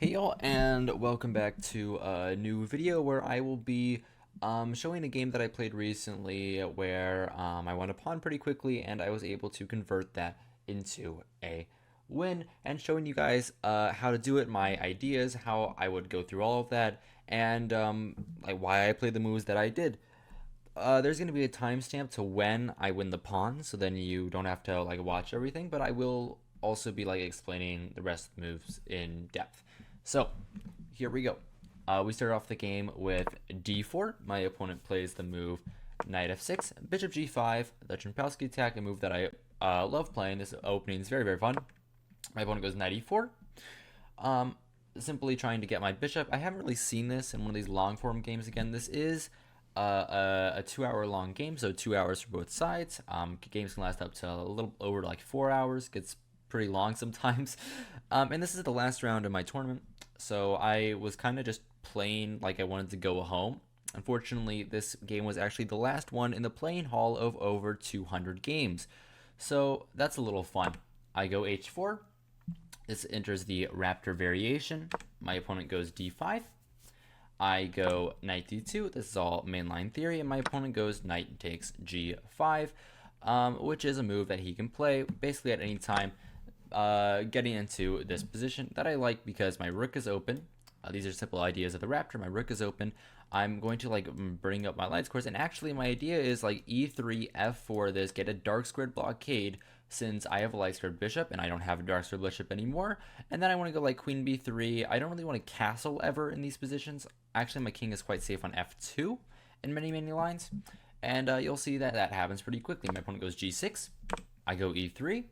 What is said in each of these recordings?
Hey y'all, and welcome back to a new video where I will be showing a game that I played recently where I won a pawn pretty quickly and I was able to convert that into a win, and showing you guys how to do it, my ideas, how I would go through all of that, and like why I played the moves that I did. There's going to be a timestamp to when I win the pawn, so then you don't have to like watch everything, but I will also be like explaining the rest of the moves in depth. So here we go. We start off the game with d4. My opponent plays the move knight f6, bishop g5, the Trzynkowski attack, a move that I love playing. This opening is very, very fun. My opponent goes knight e4. Simply trying to get my bishop. I haven't really seen this in one of these long form games. Again, this is a 2 hour long game, so 2 hours for both sides. Games can last up to a little over like 4 hours. Gets pretty long sometimes. And this is the last round of my tournament, so I was kind of just playing like I wanted to go home. Unfortunately, this game was actually the last one in the playing hall of over 200 games, so that's a little fun. I go h4. This enters the Raptor variation. My opponent goes d5. I go knight d2. This is all mainline theory, and my opponent goes knight takes g5, which is a move that he can play basically at any time, getting into this position that I like because my rook is open. These are simple ideas of the Raptor. My rook is open. I'm going to like bring up my light squares, and actually my idea is like e3, f4 this, get a dark squared blockade since I have a light squared bishop and I don't have a dark squared bishop anymore. And then I want to go like queen b3. I don't really want to castle ever in these positions. Actually, my king is quite safe on f2 in many, many lines. And you'll see that that happens pretty quickly. My opponent goes g6. I go e3.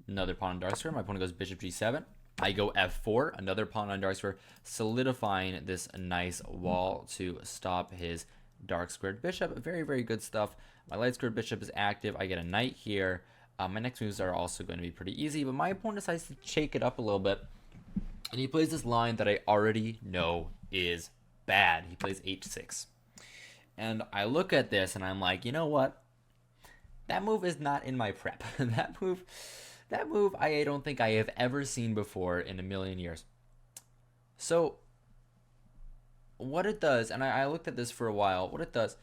Another pawn on dark square. My opponent goes bishop g7. I go f4. Another pawn on dark square, solidifying this nice wall to stop his dark squared bishop. Very, very good stuff. My light squared bishop is active. I get a knight here. My next moves are also going to be pretty easy, but my opponent decides to shake it up a little bit, and he plays this line that I already know is bad. He plays h6. And I look at this and I'm like, you know what? That move is not in my prep. That move I don't think I have ever seen before in a million years. So what it does, and I looked at this for a while, what it does,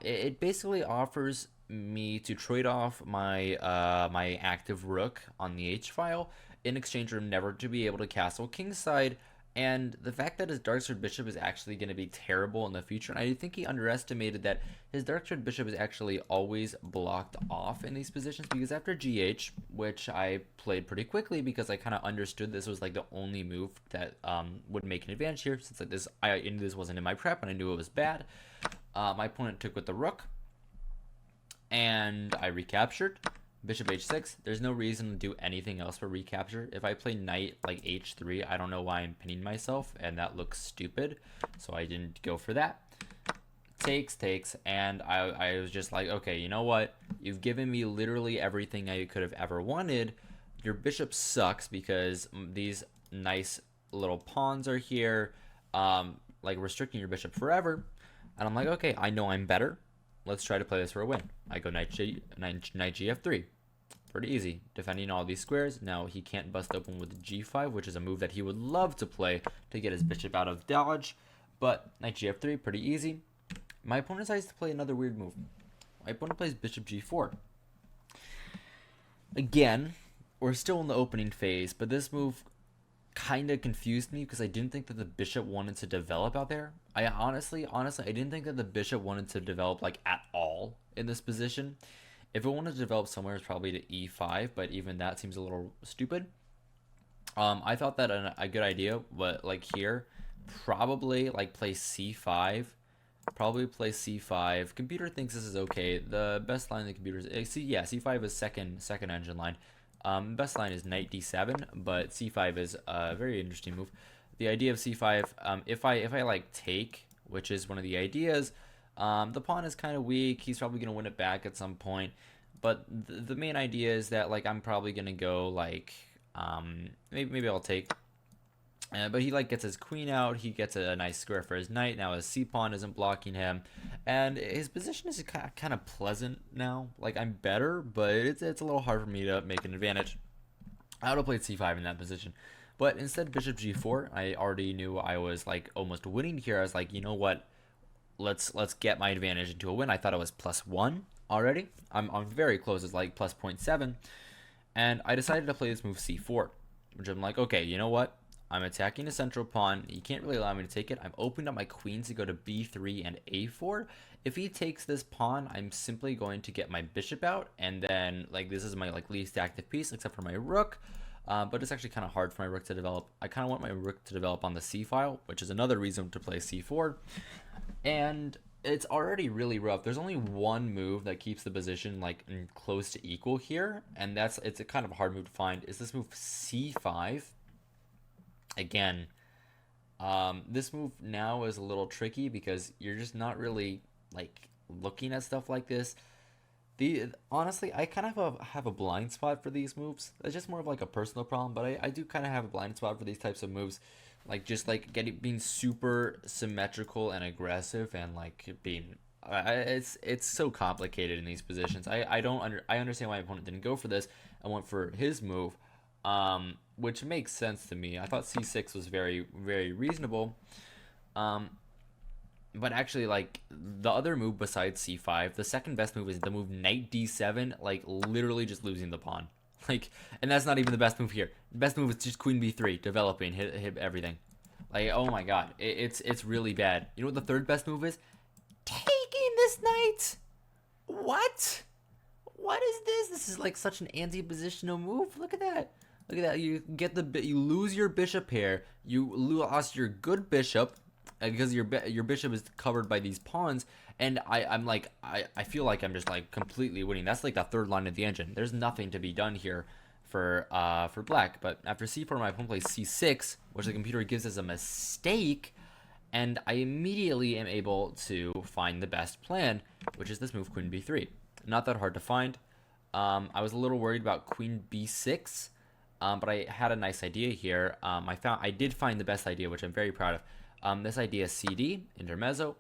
it basically offers me to trade off my active rook on the h file in exchange for never to be able to castle kingside, and the fact that his dark squared bishop is actually going to be terrible in the future. And I think he underestimated that his dark squared bishop is actually always blocked off in these positions, because after gh, which I played pretty quickly because I kind of understood this was like the only move that would make an advantage here, since like I knew this wasn't in my prep and I knew it was bad. My opponent took with the rook, and I recaptured. Bishop h6. There's no reason to do anything else for recapture. If I play knight like h3, I don't know why I'm pinning myself, and that looks stupid, so I didn't go for that. Takes, and I was just like, okay, you know what? You've given me literally everything I could have ever wanted. Your bishop sucks because these nice little pawns are here, like restricting your bishop forever. And I'm like, okay, I know I'm better. Let's try to play this for a win. I go knight gf3. Pretty easy. Defending all these squares. Now he can't bust open with g5, which is a move that he would love to play to get his bishop out of dodge. But knight gf3, pretty easy. My opponent decides to play another weird move. My opponent plays bishop g4. Again, we're still in the opening phase, but this move kind of confused me because I didn't think that the bishop wanted to develop out there. I honestly, I didn't think that the bishop wanted to develop like at all in this position. If it wanted to develop somewhere, it's probably to e5, but even that seems a little stupid. I thought that a good idea, but like here, probably like play c5. Probably play c5. Computer thinks this is okay. The best line in the computer is c5 is second engine line. Best line is knight d7, but c5 is a very interesting move. The idea of c5, if I like take, which is one of the ideas, the pawn is kind of weak. He's probably gonna win it back at some point, but the main idea is that like I'm probably gonna go like maybe I'll take. But he like gets his queen out. He gets a nice square for his knight. Now his c pawn isn't blocking him, and his position is kind of pleasant now. Like I'm better, but it's a little hard for me to make an advantage. I would have played c5 in that position. But instead, bishop g4. I already knew I was like almost winning here. I was like, you know what? Let's get my advantage into a win. I thought it was +1 already. I'm very close. It's like plus +0.7. And I decided to play this move c4, which I'm like, okay, you know what? I'm attacking a central pawn. He can't really allow me to take it. I'm opening up my queen to go to b3 and a4. If he takes this pawn, I'm simply going to get my bishop out, and then like this is my like least active piece, except for my rook. But it's actually kind of hard for my rook to develop. I kind of want my rook to develop on the c file, which is another reason to play c4. And it's already really rough. There's only one move that keeps the position like close to equal here, and it's a kind of a hard move to find. Is this move c5? Again, this move now is a little tricky because you're just not really like looking at stuff like this. Honestly, I kind of have a blind spot for these moves. It's just more of like a personal problem, but I do kind of have a blind spot for these types of moves, like just like being super symmetrical and aggressive, and like being it's so complicated in these positions. I understand why my opponent didn't go for this. I went for his move, which makes sense to me. I thought c6 was very, very reasonable. But actually, like, the other move besides c5, the second best move is the move knight d7, like, literally just losing the pawn. Like, and that's not even the best move here. The best move is just queen b3, developing, hit everything. Like, oh my god, it's really bad. You know what the third best move is? Taking this knight! What? What is this? This is like such an anti-positional move. Look at that. Look at that. You lose your bishop here. You lost your good bishop because your bishop is covered by these pawns. And I feel like I'm just like completely winning. That's like the third line of the engine. There's nothing to be done here for black. But after c4, my opponent plays c6, which the computer gives as a mistake. And I immediately am able to find the best plan, which is this move, queen b3. Not that hard to find. I was a little worried about queen b6, but I had a nice idea here. I did find the best idea, which I'm very proud of. This idea is cd, intermezzo.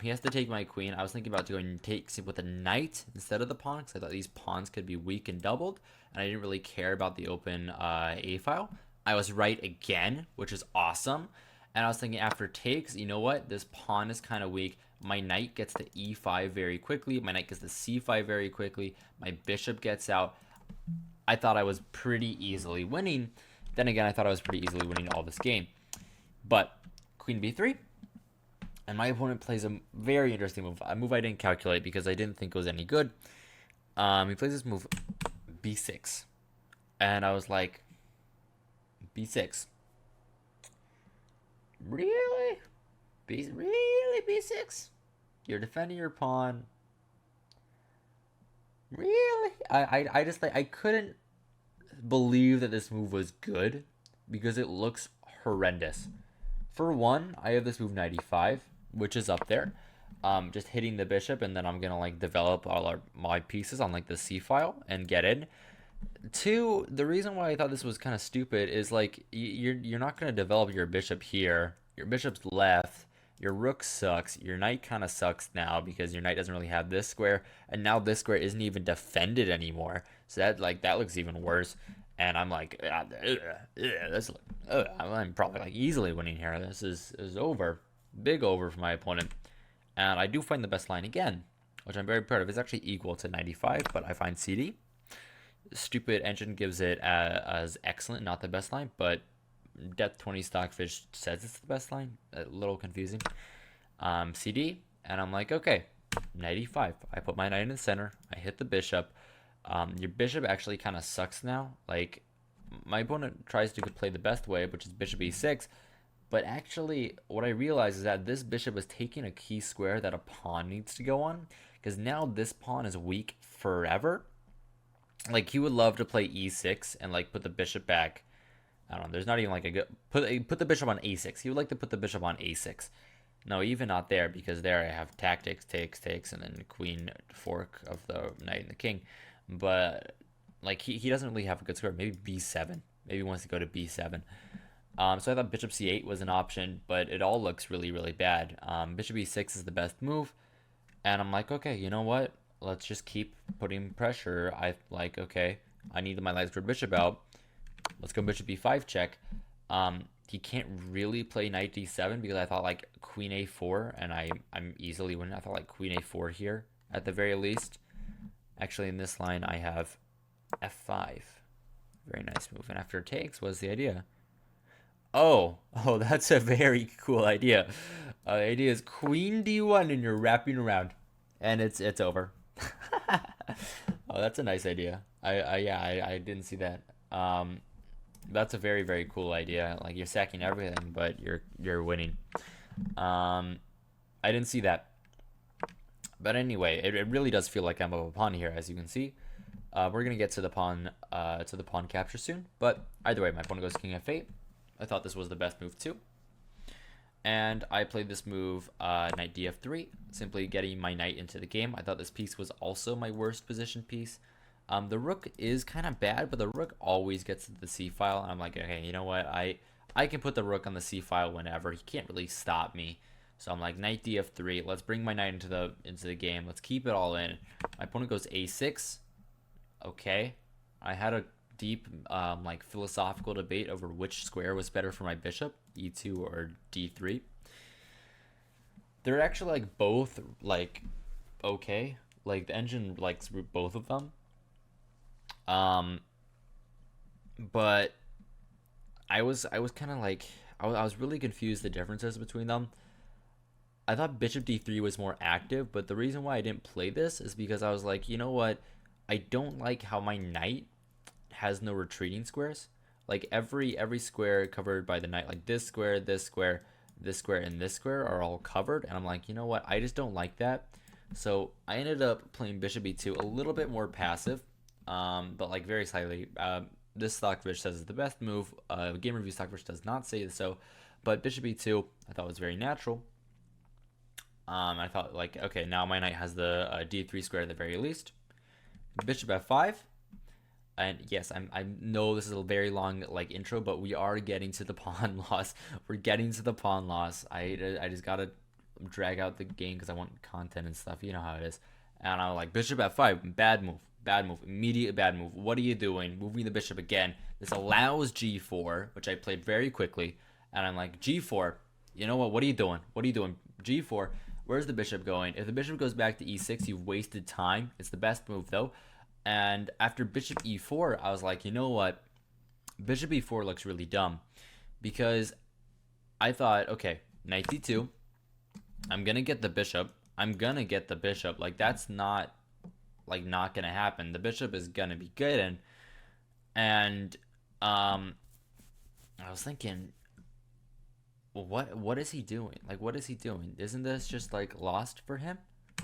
He has to take my queen. I was thinking about doing takes with a knight instead of the pawn, because I thought these pawns could be weak and doubled, and I didn't really care about the open a file. I was right again, which is awesome. And I was thinking after takes, you know what? This pawn is kind of weak. My knight gets to e5 very quickly. My knight gets to c5 very quickly. My bishop gets out. I thought I was pretty easily winning. Then again, I thought I was pretty easily winning all this game. But queen b3. And my opponent plays a very interesting move. A move I didn't calculate because I didn't think it was any good. He plays this move b6. And I was like, b6. Really? Really, b6? You're defending your pawn. Really? I just like I couldn't believe that this move was good because it looks horrendous. For one, I have this move 95, which is up there. Just hitting the bishop, and then I'm gonna like develop all my pieces on like the c file and get in. Two, the reason why I thought this was kind of stupid is like you're not gonna develop your bishop here. Your bishop's left. Your rook sucks. Your knight kind of sucks now because your knight doesn't really have this square, and now this square isn't even defended anymore. So that looks even worse. And I'm like, I'm probably like easily winning here. This is over, big over for my opponent. And I do find the best line again, which I'm very proud of. It's actually equal to 95, but I find CD. Stupid engine gives it as excellent, not the best line, but Depth 20 Stockfish says it's the best line. A little confusing. CD, and I'm like, okay, 95. I put my knight in the center. I hit the bishop. Your bishop actually kind of sucks now. Like, my opponent tries to play the best way, which is bishop e6, but actually what I realized is that this bishop is taking a key square that a pawn needs to go on, because now this pawn is weak forever. Like, he would love to play e6 and like put the bishop back. I don't know, there's not even like a good put the bishop on a6. He would like to put the bishop on a6. No, even not there, because there I have tactics, takes, and then queen fork of the knight and the king. But like he doesn't really have a good square. Maybe b7. Maybe he wants to go to b7. So I thought bishop c8 was an option, but it all looks really, really bad. Bishop e6 is the best move, and I'm like, okay, you know what? Let's just keep putting pressure. Okay, I need my light square bishop out. Let's go bishop e5 check. He can't really play knight d7 because I thought like queen a4, and I'm easily winning. I thought like queen a4 here at the very least. Actually, in this line, I have f5. Very nice move. And after takes was the idea. Oh, that's a very cool idea. The idea is queen d1 and you're wrapping around, and it's over. Oh, that's a nice idea. I didn't see that. That's a very very cool idea. Like you're sacking everything, but you're winning. I didn't see that. But anyway, it really does feel like I'm up a pawn here, as you can see. We're gonna get to the pawn capture soon. But either way, my opponent goes king f8. I thought this was the best move too. And I played this move, knight df3, simply getting my knight into the game. I thought this piece was also my worst position piece. The rook is kind of bad, but the rook always gets to the c file. And I'm like, okay, you know what? I can put the rook on the c file whenever. He can't really stop me. So I'm like, knight df3. Let's bring my knight into the game. Let's keep it all in. My opponent goes a6. Okay, I had a deep like philosophical debate over which square was better for my bishop, e2 or d3. They're actually like both like okay. Like the engine likes both of them. But I was kind of like I was really confused the differences between them. I thought bishop d3 was more active, but the reason why I didn't play this is because I was like, you know what? I don't like how my knight has no retreating squares. Like every square covered by the knight, like this square, this square, this square, and this square are all covered. And I'm like, you know what? I just don't like that. So I ended up playing bishop e2, a little bit more passive, but like very slightly. This Stockfish says it's the best move. Game Review Stockfish does not say so, but bishop e2 I thought was very natural. I thought like, okay, now my knight has the d3 square at the very least. Bishop f5. And yes, I know this is a very long like intro, but we are getting to the pawn loss. We're getting to the pawn loss. I just gotta drag out the game because I want content and stuff. You know how it is. And I'm like, bishop f5, bad move, immediate bad move. What are you doing? Moving the bishop again. This allows g4, which I played very quickly. And I'm like, g4. You know what? What are you doing? What are you doing? G4. Where's the bishop going? If the bishop goes back to e6, you've wasted time. It's the best move though. And after bishop e4, I was like, you know what? Bishop e4 looks really dumb because I thought, okay, knight d2. I'm gonna get the bishop. Like that's not gonna happen. The bishop is gonna be good, and I was thinking, what is he doing? Like, what is he doing? Isn't this just like lost for him?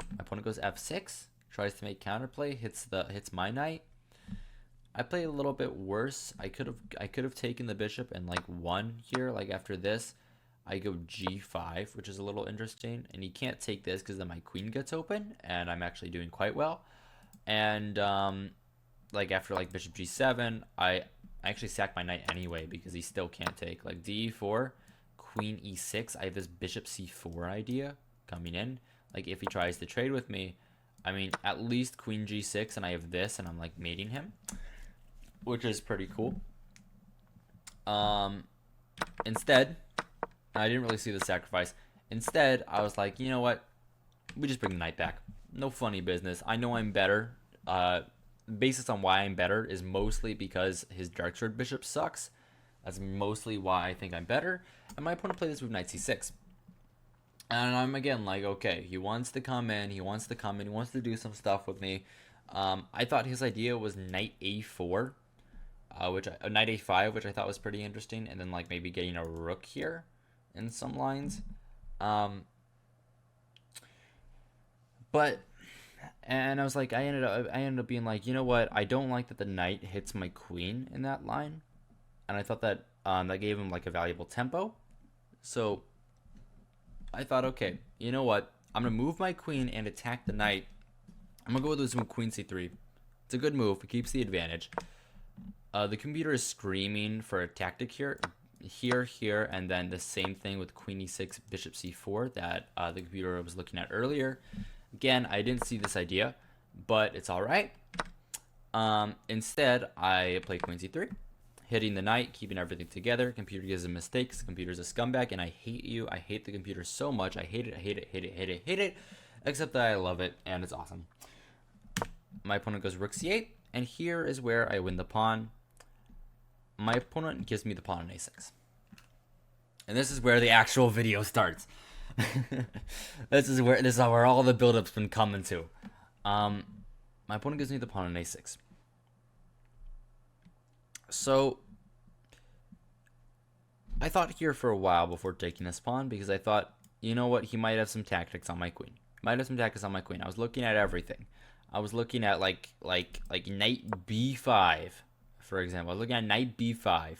My opponent goes f6. Tries to make counterplay, hits my knight. I played a little bit worse. I could have taken the bishop and like won here. Like after this, I go g5, which is a little interesting. And he can't take this because then my queen gets open, and I'm actually doing quite well. And like after like bishop g7, I actually sack my knight anyway because he still can't take. Like d4, queen e6. I have this bishop c4 idea coming in. Like if he tries to trade with me, I mean, at least queen g6, and I have this, and I'm like mating him, which is pretty cool. Instead, I didn't really see the sacrifice. Instead, I was like, you know what? We just bring the knight back. No funny business. I know I'm better. Basis on why I'm better is mostly because his dark sword bishop sucks. That's mostly why I think I'm better. And my opponent played this move knight c6. And I'm again like, okay, he wants to come in, he wants to do some stuff with me. I thought his idea was knight a4, knight a5, which I thought was pretty interesting, and then like maybe getting a rook here in some lines. And I was like, I ended up being like, you know what? I don't like that the knight hits my queen in that line, and I thought that that gave him like a valuable tempo. So I thought, okay, you know what? I'm going to move my queen and attack the knight. I'm going to go with this move, queen c3. It's a good move. It keeps the advantage. The computer is screaming for a tactic here, and then the same thing with queen e6, bishop c4 that the computer was looking at earlier. Again, I didn't see this idea, but it's all right. Instead, I play queen c3, hitting the knight, keeping everything together. Computer gives him mistakes. The computer's a scumbag, and I hate you. I hate the computer so much. I hate it, I hate it, hate it, hate it, hate it. Except that I love it, and it's awesome. My opponent goes rook c8, and here is where I win the pawn. My opponent gives me the pawn on a6. And this is where the actual video starts. This is where all the build-up's been coming to. My opponent gives me the pawn on a6. So I thought here for a while before taking this pawn, because I thought, you know what, he might have some tactics on my queen. I was looking at everything. I was looking at like knight b5, for example. I was looking at knight b5.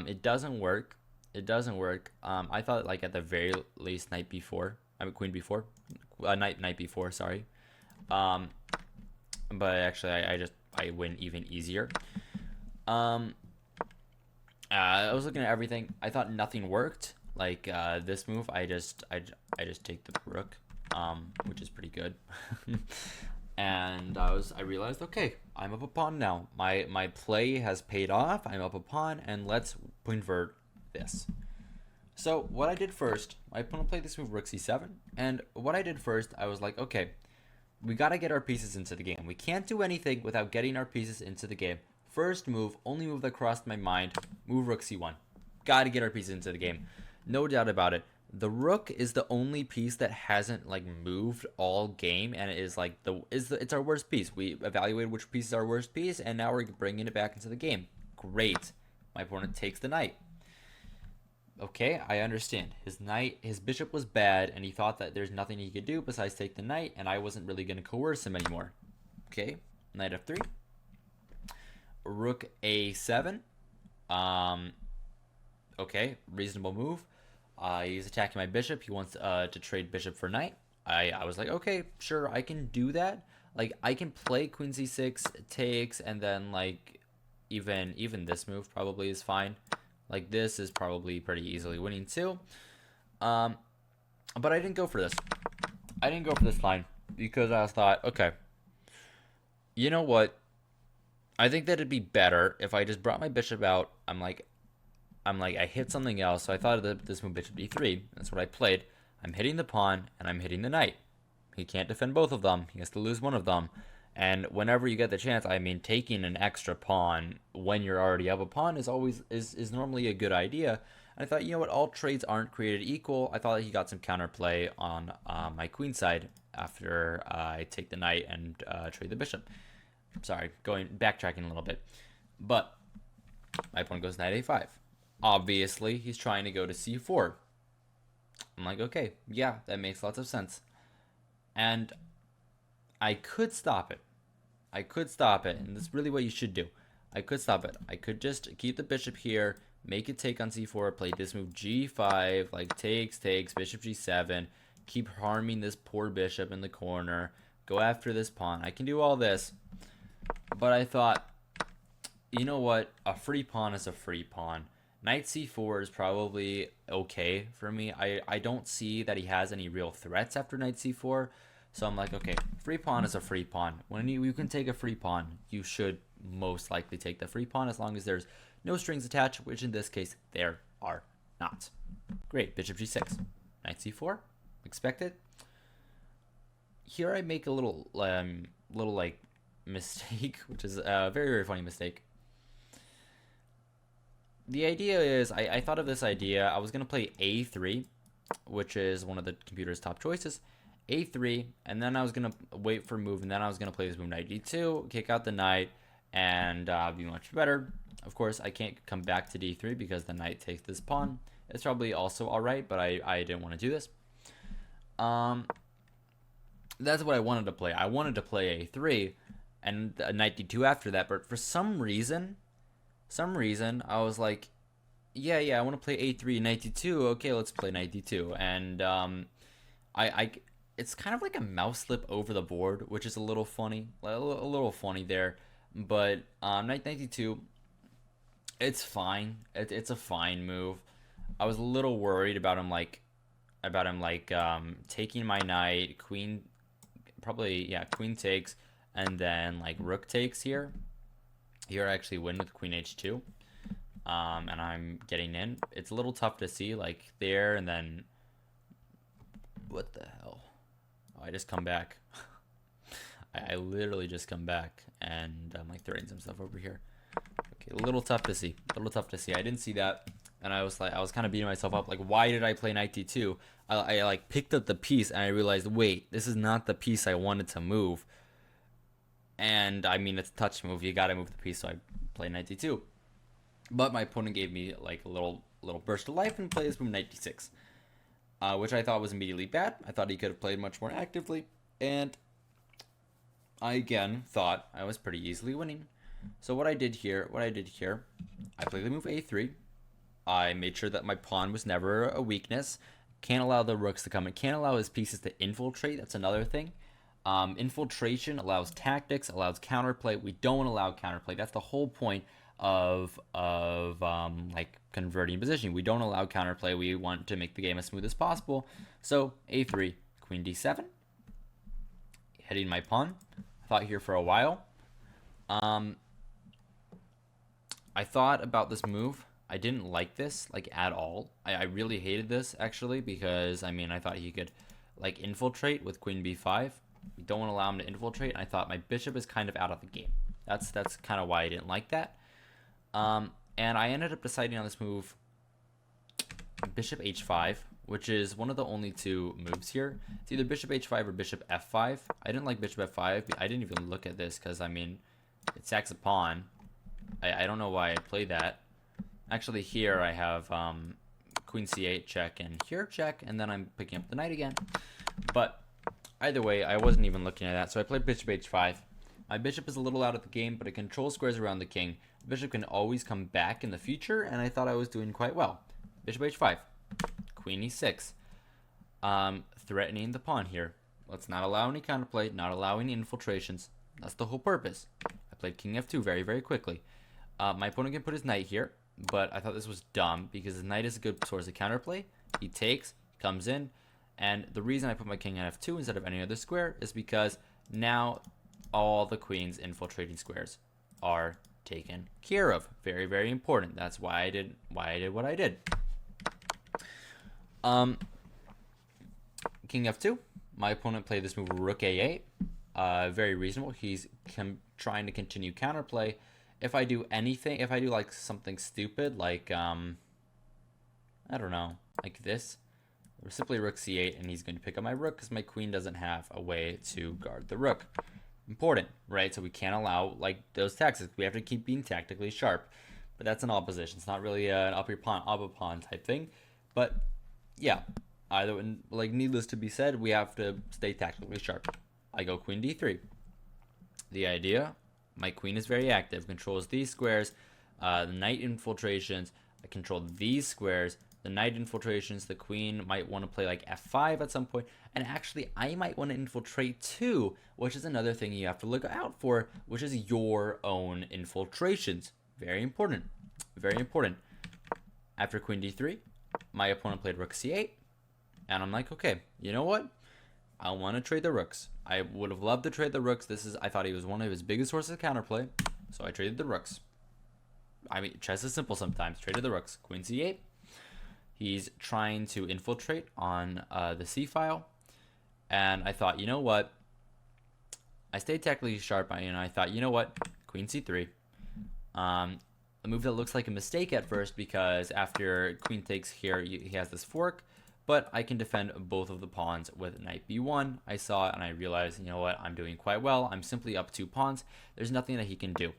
It doesn't work. I thought like at the very least knight b4. Queen b4. Knight b4. Sorry. But actually I win even easier. I was looking at everything. I thought nothing worked. Like this move, I just take the rook, which is pretty good. And I realized, okay, I'm up a pawn now. My play has paid off. I'm up a pawn, and let's convert this. So what I did first, my opponent played this move rook c7, and what I did first, I was like, okay, we gotta get our pieces into the game. We can't do anything without getting our pieces into the game. First move, only move that crossed my mind, move rook c1. Gotta get our pieces into the game. No doubt about it. The rook is the only piece that hasn't like moved all game, and it is like it's our worst piece. We evaluated which piece is our worst piece, and now we're bringing it back into the game. Great. My opponent takes the knight. Okay, I understand. His bishop was bad, and he thought that there's nothing he could do besides take the knight, and I wasn't really going to coerce him anymore. Okay, knight f3. Rook a7. Okay, reasonable move. He's attacking my bishop. He wants to trade bishop for knight. I was like, okay, sure, I can do that. Like, I can play queen c6, takes, and then like even this move probably is fine. Like, this is probably pretty easily winning too. But I didn't go for this. I didn't go for this line because I thought, okay, you know what? I think that it'd be better if I just brought my bishop out. I'm like, I hit something else. So I thought of this move, bishop d3. That's what I played. I'm hitting the pawn and I'm hitting the knight. He can't defend both of them. He has to lose one of them. And whenever you get the chance, I mean, taking an extra pawn when you're already up a pawn is always is normally a good idea. And I thought, you know what, all trades aren't created equal. I thought he got some counterplay on my queen side after I take the knight and trade the bishop. Sorry, backtracking a little bit. But my opponent goes knight a5. Obviously, he's trying to go to c4. I'm like, okay, yeah, that makes lots of sense. And I could stop it. And that's really what you should do. I could stop it. I could just keep the bishop here, make it take on c4, play this move g5, like takes, bishop g7, keep harming this poor bishop in the corner, go after this pawn. I can do all this. But I thought, you know what? A free pawn is a free pawn. Knight c4 is probably okay for me. I don't see that he has any real threats after knight c4. So I'm like, okay, free pawn is a free pawn. When you can take a free pawn, you should most likely take the free pawn as long as there's no strings attached, which in this case, there are not. Great, bishop g6. Knight c4, expected. Here I make a little like mistake, which is a very, very funny mistake. The idea is, I thought of this idea. I was going to play a3, which is one of the computer's top choices. a3, and then I was going to wait for a move, and then I was going to play this move knight d2, kick out the knight, and be much better. Of course, I can't come back to d3 because the knight takes this pawn. It's probably also alright, but I didn't want to do this. That's what I wanted to play. I wanted to play a3, and knight d2 after that, but for some reason I was like, yeah, I want to play a3, knight d2. Okay, let's play knight d2. And it's kind of like a mouse slip over the board, which is a little funny, there. But knight d2, it's fine. It's a fine move. I was a little worried about him, taking my knight, queen takes, and then like rook takes here. Here I actually win with queen h2, and I'm getting in. It's a little tough to see, like there, and then what the hell? Oh, I just come back. I literally just come back, and I'm like throwing some stuff over here. Okay, a little tough to see. A little tough to see. I didn't see that, and I was kind of beating myself up. Like, why did I play knight d2? I like picked up the piece, and I realized, wait, this is not the piece I wanted to move. And I mean, it's a touch move. You gotta move the piece, so I played knight d2. But my opponent gave me like a little burst of life and played this move knight d6, which I thought was immediately bad. I thought he could have played much more actively, and I again thought I was pretty easily winning. So what I did here, I played the move a3. I made sure that my pawn was never a weakness. Can't allow the rooks to come in. Can't allow his pieces to infiltrate. That's another thing. Infiltration allows tactics, allows counterplay. We don't allow counterplay. That's the whole point of like converting positioning. We don't allow counterplay. We want to make the game as smooth as possible. So a3, queen d7, hitting my pawn. I thought here for a while. I thought about this move. I didn't like this like at all. I really hated this actually, because I mean I thought he could like infiltrate with queen b5. We don't want to allow him to infiltrate, and I thought my bishop is kind of out of the game. That's kind of why I didn't like that. And I ended up deciding on this move, bishop h5, which is one of the only two moves here. It's either bishop h5 or bishop f5. I didn't like bishop f5. I didn't even look at this because, I mean, it sacks a pawn. I don't know why I played that. Actually, here I have queen c8 check, and here check, and then I'm picking up the knight again. But either way, I wasn't even looking at that, so I played bishop h5. My bishop is a little out of the game, but it controls squares around the king. The bishop can always come back in the future, and I thought I was doing quite well. Bishop h5, queen e6, threatening the pawn here. Let's not allow any counterplay, not allow any infiltrations. That's the whole purpose. I played king f2 very, very quickly. My opponent can put his knight here, but I thought this was dumb because his knight is a good source of counterplay. He takes, comes in, and the reason I put my king on f2 instead of any other square is because now all the queen's infiltrating squares are taken care of. Very, very important. That's why I did what I did. King f2. My opponent played this move rook a8. Very reasonable. He's trying to continue counterplay. If I do anything, if I do like something stupid, like I don't know, like this, or simply rook c8, and he's going to pick up my rook because my queen doesn't have a way to guard the rook. Important, right? So we can't allow like those tactics. We have to keep being tactically sharp. But that's an opposition. It's not really an up a pawn type thing. But yeah, either like needless to be said, we have to stay tactically sharp. I go queen d3. The idea, my queen is very active, controls these squares, the knight infiltrations. I control these squares, the knight infiltrations. The queen might want to play like f5 at some point, and actually I might want to infiltrate too, which is another thing you have to look out for, which is your own infiltrations. Very important, very important. After queen d3, my opponent played rook c8, and I'm like, okay, you know what? I want to trade the rooks. I would have loved to trade the rooks. I thought he was one of his biggest sources of counterplay, so I traded the rooks. I mean, chess is simple sometimes. Traded the rooks. Queen c8. He's trying to infiltrate on the c file, and I thought, you know what? I stayed tactically sharp, and I thought, you know what? Queen c3. A move that looks like a mistake at first because after queen takes here, he has this fork. But I can defend both of the pawns with knight b1. I saw it and I realized, you know what, I'm doing quite well. I'm simply up 2 pawns. There's nothing that he can do.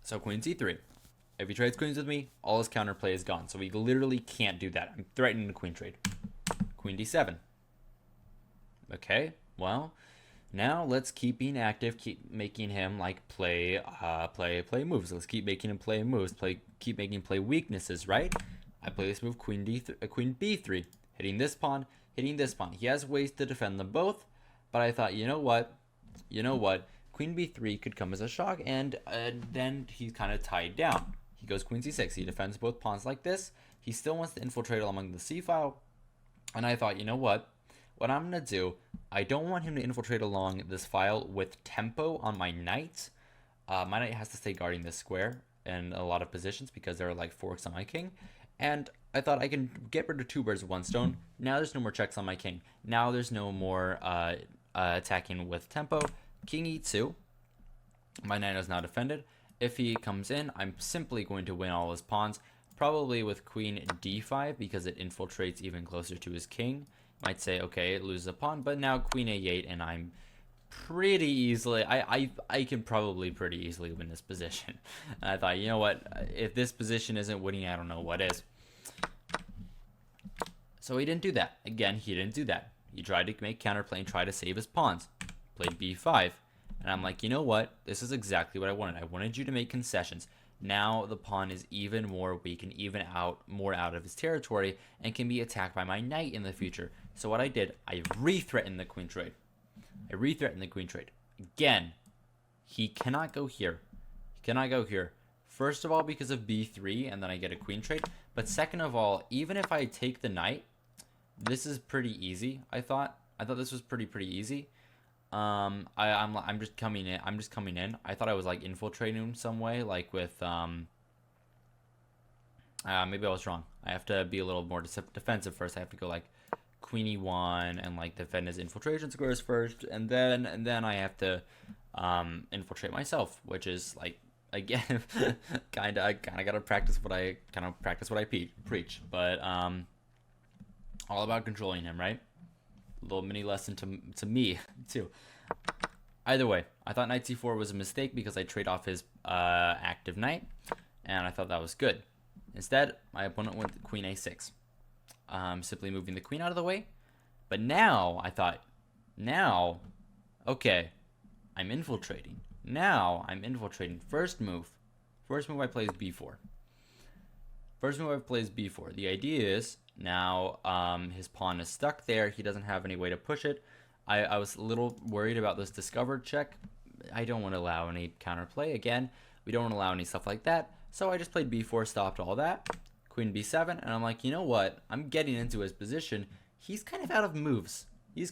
So queen c3. If he trades queens with me, all his counterplay is gone. So we literally can't do that. I'm threatening a queen trade. Queen d7. Okay, well, now let's keep being active. Keep making him like play moves. Let's keep making him play moves. Keep making him play weaknesses, right? I play this move queen b3, hitting this pawn, hitting this pawn. He has ways to defend them both, but I thought, you know what, queen b3 could come as a shock, and then he's kind of tied down. He goes queen c6. He defends both pawns like this. He still wants to infiltrate along the c file, and I thought, you know what, what I'm gonna do, I don't want him to infiltrate along this file with tempo on my knight. My knight has to stay guarding this square in a lot of positions because there are like forks on my king. And I thought I can get rid of two birds with one stone. Now there's no more checks on my king. Now there's no more attacking with tempo. King e2. My knight is now defended. If he comes in, I'm simply going to win all his pawns. Probably with queen d5 because it infiltrates even closer to his king. Might say, okay, it loses a pawn, but now queen a8, and I'm pretty easily, I can probably pretty easily win this position. And I thought, you know what, if this position isn't winning, I don't know what is. So he didn't do that. Again, he didn't do that. He tried to make counterplay and try to save his pawns. Played b5. And I'm like, you know what, this is exactly what I wanted. I wanted you to make concessions. Now the pawn is even more weak and even more out of his territory and can be attacked by my knight in the future. So what I did, I re-threatened the queen trade. Again, he cannot go here. First of all, because of b3, and then I get a queen trade. But second of all, even if I take the knight, this is pretty easy. I thought this was pretty easy. I'm just coming in. I thought I was like infiltrating him some way, like with maybe I was wrong. I have to be a little more defensive first. I have to go like queen e1 and like defend his infiltration squares first, and then I have to infiltrate myself, which is like, again, kind of gotta practice what I preach, but all about controlling him, right? A little mini lesson to me too. Either way, I thought knight c4 was a mistake because I trade off his active knight, and I thought that was good. Instead, my opponent went queen a6, simply moving the queen out of the way. But now I thought, okay, I'm infiltrating. First move I play is b4. The idea is now his pawn is stuck there. He doesn't have any way to push it. I was a little worried about this discovered check. I don't want to allow any counterplay. Again, we don't want to allow any stuff like that. So I just played b4, stopped all that. Queen b7, and I'm like, you know what? I'm getting into his position. He's kind of out of moves. This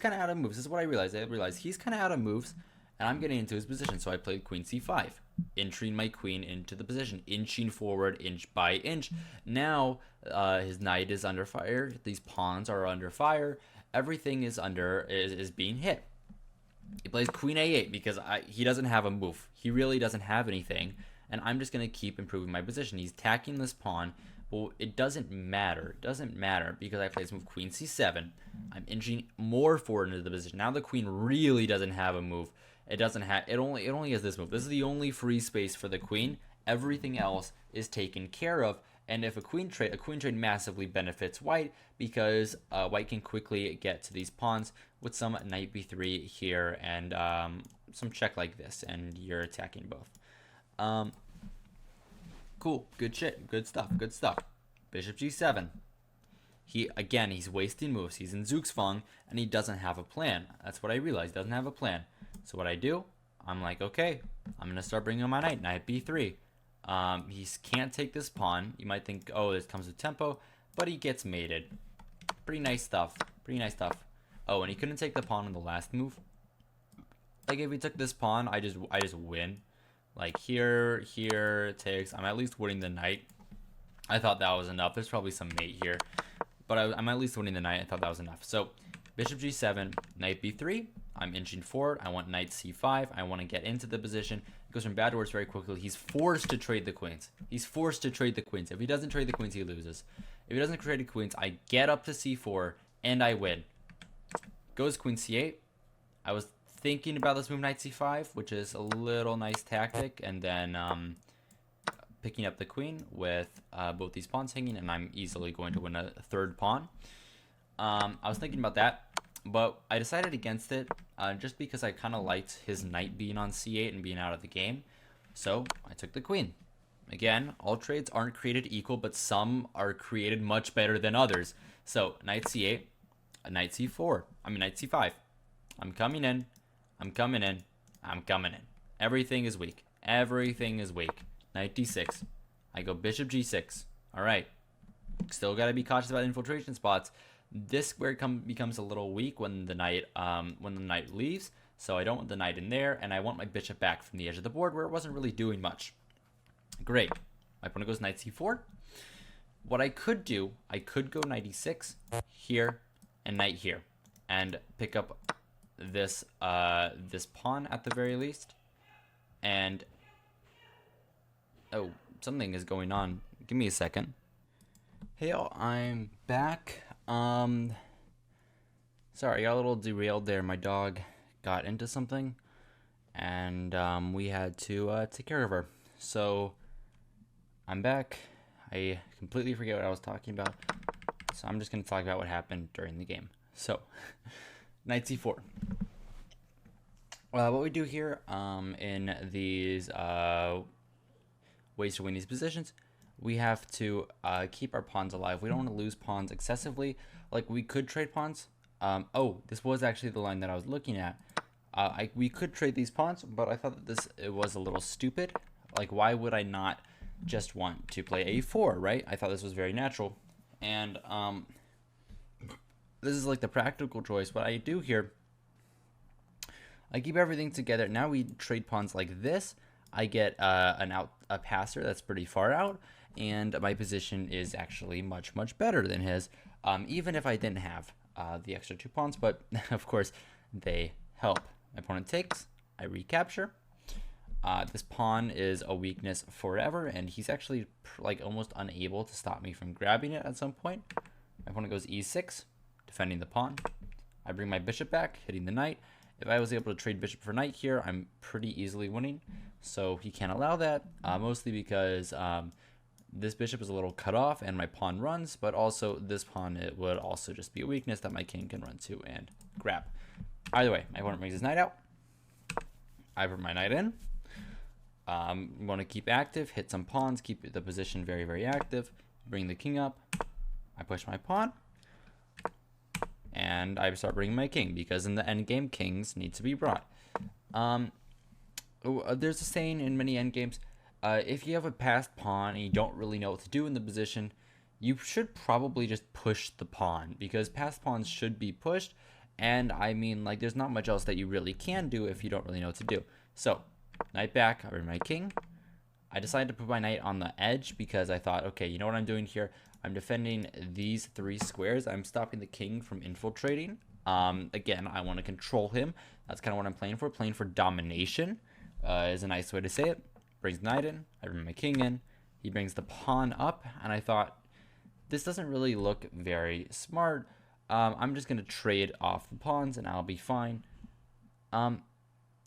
is what I realized. He's kind of out of moves, and I'm getting into his position. So I played queen c5, entering my queen into the position, inching forward inch by inch. Now his knight is under fire. These pawns are under fire. Everything is being hit. He plays queen a8 because he doesn't have a move. He really doesn't have anything, and I'm just going to keep improving my position. He's attacking this pawn. Well, it doesn't matter. Because I play this move queen c7. I'm inching more forward into the position. Now the queen really doesn't have a move. It only has this move. This is the only free space for the queen. Everything else is taken care of. And if a queen trade massively benefits white because white can quickly get to these pawns with some knight b3 here and some check like this, and you're attacking both. Cool, good shit, good stuff. Bishop g7. He's wasting moves. He's in Zugzwang, and he doesn't have a plan. That's what I realized. Doesn't have a plan. So what I do, I'm like, okay, I'm gonna start bringing on my knight b3. He can't take this pawn. You might think, oh, this comes with tempo, but he gets mated. Pretty nice stuff. Oh, and he couldn't take the pawn on the last move. Like if he took this pawn, I just win. Like here takes. I'm at least winning the knight. I thought that was enough. There's probably some mate here, but I'm at least winning the knight. I thought that was enough. So bishop g7, knight b3. I'm inching forward. I want knight c5. I want to get into the position. It goes from bad to worse very quickly. He's forced to trade the queens. If he doesn't trade the queens, he loses. If he doesn't trade the queens, I get up to c4 and I win. Goes queen c8. I was thinking about this move knight c5, which is a little nice tactic, and then picking up the queen with both these pawns hanging, and I'm easily going to win a third pawn. I was thinking about that, but I decided against it just because I kind of liked his knight being on c8 and being out of the game. So I took the queen. Again, all trades aren't created equal, but some are created much better than others. So knight c8, knight c4, knight c5. I'm coming in. Everything is weak. Knight d6. I go bishop g6. All right. Still got to be cautious about infiltration spots. This square becomes a little weak when the knight leaves, so I don't want the knight in there, and I want my bishop back from the edge of the board where it wasn't really doing much. Great. My opponent goes knight c4. What I could do, I could go knight e6 here and knight here, and pick up this this pawn at the very least. And oh, something is going on. Give me a second. Hey y'all, I'm back. Sorry, I got a little derailed there. My dog got into something, and we had to take care of her. So I'm back. I completely forget what I was talking about, so I'm just going to talk about what happened during the game. So, knight c4. What we do here in these ways to win these positions, we have to keep our pawns alive. We don't want to lose pawns excessively. Like, we could trade pawns. Oh, this was actually the line that I was looking at. We could trade these pawns, but I thought that it was a little stupid. Like, why would I not just want to play a4, right? I thought this was very natural. And this is like the practical choice. What I do here, I keep everything together. Now we trade pawns like this. I get a passer that's pretty far out, and my position is actually much, much better than his, even if I didn't have the extra 2 pawns, but of course they help. My opponent takes, I recapture. This pawn is a weakness forever, and he's actually like almost unable to stop me from grabbing it at some point. My opponent goes e6, defending the pawn. I bring my bishop back, hitting the knight. If I was able to trade bishop for knight here, I'm pretty easily winning. So he can't allow that, mostly because this bishop is a little cut off and my pawn runs, but also this pawn, it would also just be a weakness that my king can run to and grab. Either way, my opponent brings his knight out. I put my knight in. Want to keep active, hit some pawns, keep the position very, very active. Bring the king up. I push my pawn. And I start bringing my king, because in the endgame, kings need to be brought. There's a saying in many endgames, if you have a passed pawn and you don't really know what to do in the position, you should probably just push the pawn, because passed pawns should be pushed. And I mean, like, there's not much else that you really can do if you don't really know what to do. So, knight back, I bring my king. I decided to put my knight on the edge because I thought, okay, you know what I'm doing here? I'm defending these 3 squares. I'm stopping the king from infiltrating. Again, I want to control him. That's kind of what I'm playing for. Playing for domination is a nice way to say it. Brings the knight in. I bring my king in. He brings the pawn up, and I thought, this doesn't really look very smart. I'm just going to trade off the pawns, and I'll be fine.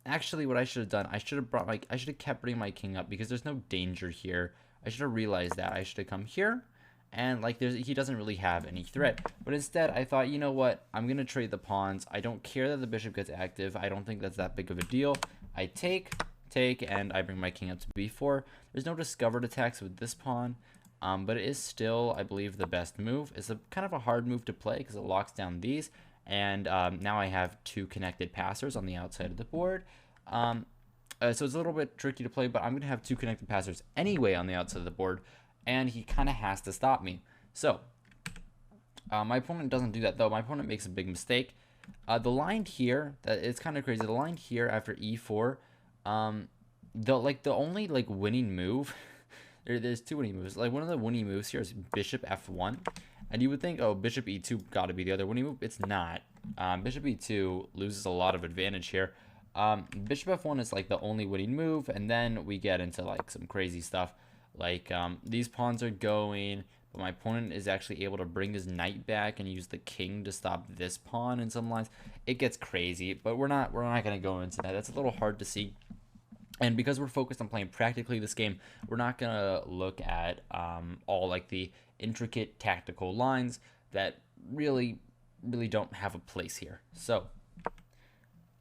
Actually, what I should have done, I should have kept bringing my king up, because there's no danger here. I should have realized that. I should have come here, and like he doesn't really have any threat. But instead, I thought, you know what? I'm gonna trade the pawns. I don't care that the bishop gets active. I don't think that's that big of a deal. I take, and I bring my king up to b4. There's no discovered attacks with this pawn, but it is still, I believe, the best move. It's a kind of a hard move to play because it locks down these. And now I have 2 connected passers on the outside of the board. So it's a little bit tricky to play, but I'm going to have 2 connected passers anyway on the outside of the board. And he kind of has to stop me. So my opponent doesn't do that, though. My opponent makes a big mistake. The line here, it's kind of crazy. The line here after e4, the only like winning move, there's 2 winning moves. Like, one of the winning moves here is bishop f1. And you would think, oh, bishop e2 got to be the other winning move. It's not. Bishop e2 loses a lot of advantage here. Bishop f1 is like the only winning move, and then we get into like some crazy stuff. Like, these pawns are going, but my opponent is actually able to bring his knight back and use the king to stop this pawn in some lines. It gets crazy, but we're not going to go into that. That's a little hard to see. And because we're focused on playing practically this game, we're not going to look at all like the intricate tactical lines that really don't have a place here. So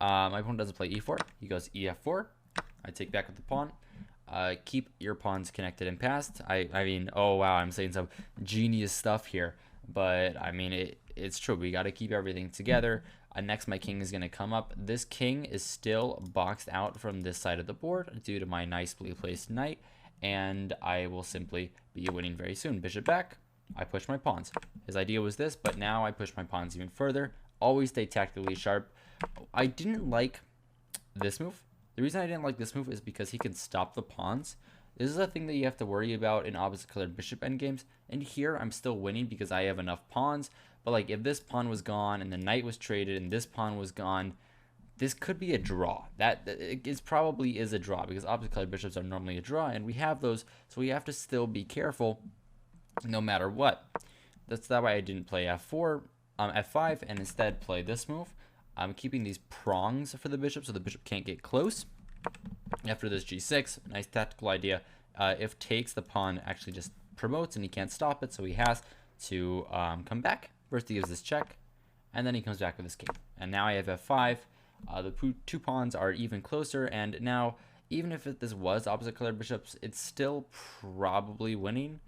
my opponent doesn't play e4. He goes ef4. I take back with the pawn. Keep your pawns connected and passed. I mean, oh wow, I'm saying some genius stuff here, but I mean, it's true. We got to keep everything together. Next, my king is going to come up. This king is still boxed out from this side of the board due to my nicely placed knight, and I will simply be winning very soon. Bishop back. I push my pawns. His idea was this, but now I push my pawns even further. Always stay tactically sharp. I didn't like this move. The reason I didn't like this move is because he can stop the pawns. This is a thing that you have to worry about in opposite colored bishop endgames. And here I'm still winning because I have enough pawns. But like if this pawn was gone and the knight was traded and this pawn was gone, this could be a draw. It probably is a draw because opposite colored bishops are normally a draw, and we have those, so we have to still be careful no matter what. That's why I didn't play f4, f5, and instead play this move. I'm keeping these prongs for the bishop so the bishop can't get close. After this g6, nice tactical idea. If takes, the pawn actually just promotes and he can't stop it, so he has to come back. First he gives this check, and then he comes back with this king. And now I have f5. The two pawns are even closer, and now even if this was opposite colored bishops, it's still probably winning.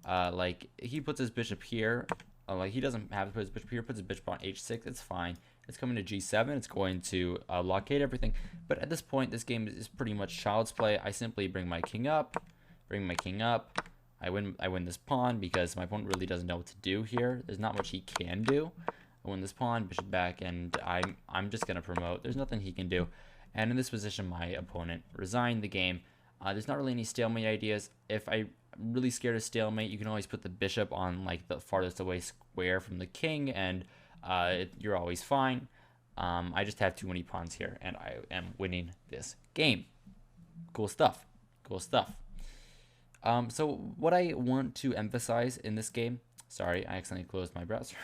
Like he puts his bishop here. Like he doesn't have to put his bishop here, puts his bishop on h6. It's fine. It's coming to g7. It's going to blockade everything. But at this point, this game is pretty much child's play. I simply bring my king up, I win this pawn because my opponent really doesn't know what to do here. There's not much he can do. I win this pawn, bishop back, and I'm just gonna promote. There's nothing he can do. And in this position, my opponent resigned the game. There's not really any stalemate ideas. If I'm really scared of stalemate, you can always put the bishop on like the farthest away square from the king, and you're always fine. I just have too many pawns here, and I am winning this game. Cool stuff. Cool stuff. So what I want to emphasize in this game, sorry, I accidentally closed my browser.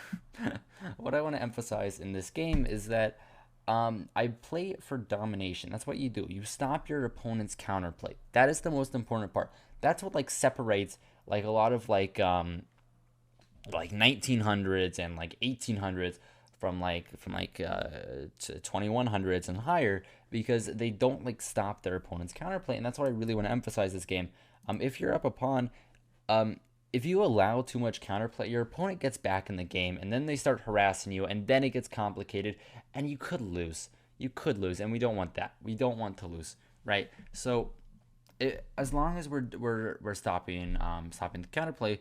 What I want to emphasize in this game is that I play for domination. That's what you do. You stop your opponent's counterplay. That is the most important part. That's what like separates like a lot of like 1900s and like 1800s from 2100s and higher, because they don't like stop their opponent's counterplay, and that's what I really want to emphasize this game. If you're up a pawn, if you allow too much counterplay, your opponent gets back in the game, and then they start harassing you, and then it gets complicated, and you could lose. You could lose, and we don't want that. We don't want to lose, right? So, as long as we're stopping the counterplay,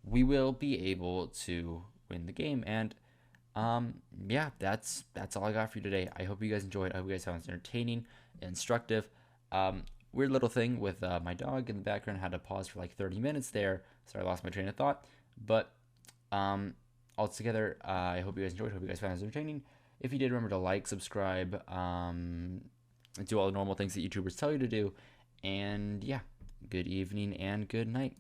we will be able to win the game. And yeah, that's all I got for you today. I hope you guys enjoyed. I hope you guys found it entertaining, instructive. Weird little thing with my dog in the background. Had to pause for like 30 minutes there, so I lost my train of thought. But altogether, I hope you guys enjoyed. I hope you guys found it entertaining. If you did, remember to like, subscribe, and do all the normal things that YouTubers tell you to do. And yeah, good evening and good night.